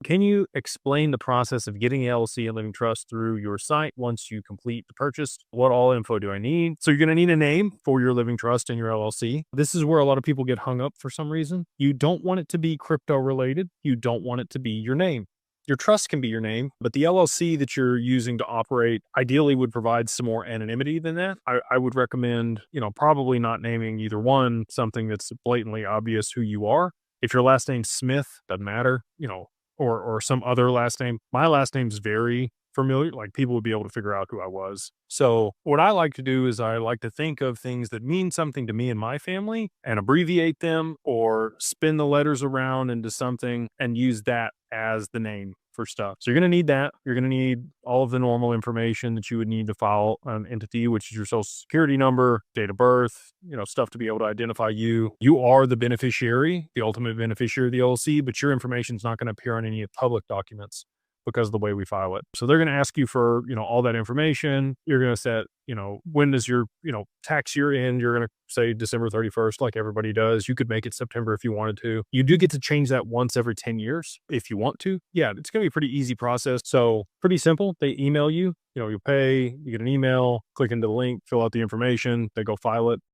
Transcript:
Can you explain the process of getting LLC and living trust through your site once you complete the purchase? What all info do I need? So you're going to need a name for your living trust and your LLC. This is where a lot of people get hung up for some reason. You don't want it to be crypto related. You don't want it to be your name. Your trust can be your name, but the LLC that you're using to operate ideally would provide some more anonymity than that. I would recommend, probably not naming either one something that's blatantly obvious who you are. If your last name's Smith, doesn't matter, or some other last name. My last name's very familiar. Like people would be able to figure out who I was. So what I like to do is I like to think of things that mean something to me and my family and abbreviate them or spin the letters around into something and use that as the name for stuff. So you're going to need that. You're going to need all of the normal information that you would need to file an entity, which is your social security number, date of birth, stuff to be able to identify you. You are the beneficiary, the ultimate beneficiary of the LLC, but your information is not going to appear on any public documents because of the way we file it. So they're going to ask you for, all that information. You're going to set, when does your, tax year end? You're going to say December 31st, like everybody does. You could make it September if you wanted to. You do get to change that once every 10 years if you want to. Yeah, it's going to be a pretty easy process. So pretty simple. They email you, you pay, you get an email, click into the link, fill out the information, they go file it.